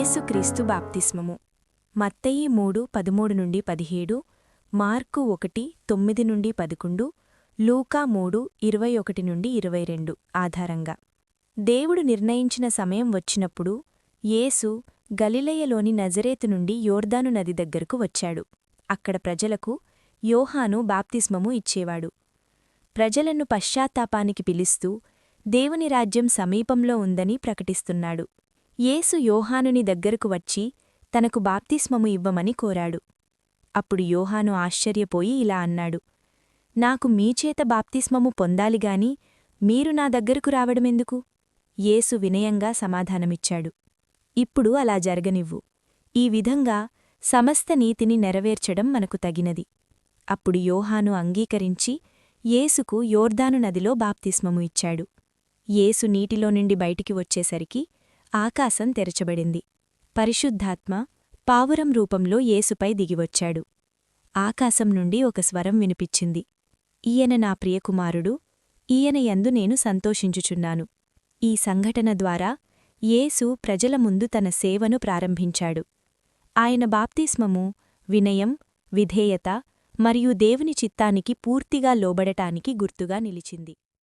యేసుక్రీస్తు బాప్తిస్మము. మత్తయి 3:13-17, మార్కు 1:9-11, లూకా 3:21-22 ఆధారంగా దేవుడు నిర్ణయించిన సమయం వచ్చినప్పుడు యేసు గలిలయలోని నజరేతు నుండి యోర్దాను నది దగ్గరకు వచ్చాడు. అక్కడ ప్రజలకు యోహాను బాప్తిస్మము ఇచ్చేవాడు. ప్రజలను పశ్చాత్తాపానికి పిలుస్తూ దేవుని రాజ్యం సమీపంలో ఉందని ప్రకటిస్తున్నాడు. యేసు యోహానుని దగ్గరకు వచ్చి తనకు బాప్తిస్మము ఇవ్వమని కోరాడు. అప్పుడు యోహాను ఆశ్చర్యపోయి ఇలా అన్నాడు, నాకు మీచేత బాప్తిస్మము పొందాలిగాని మీరు నా దగ్గరకు రావడమెందుకు? యేసు వినయంగా సమాధానమిచ్చాడు, ఇప్పుడు అలా జరగనివ్వు. ఈ విధంగా సమస్త నీతిని నెరవేర్చడం మనకు తగినది. అప్పుడు యోహాను అంగీకరించి యేసుకు యోర్దాను నదిలో బాప్తిస్మము ఇచ్చాడు. యేసు నీటిలో నుండి బయటికి వచ్చేసరికి ఆకాశం తెరచబడింది. పరిశుద్ధాత్మ పావురం రూపంలో యేసుపై దిగివచ్చాడు. ఆకాశం నుండి ఒక స్వరం వినిపించింది, ఈయన నా ప్రియకుమారుడు, ఈయన యందు నేను సంతోషించుచున్నాను. ఈ సంఘటన ద్వారా యేసు ప్రజల ముందు తన సేవను ప్రారంభించాడు. ఆయన బాప్తిస్మము వినయం, విధేయత మరియు దేవుని చిత్తానికి పూర్తిగా లోబడటానికి గుర్తుగా నిలిచింది.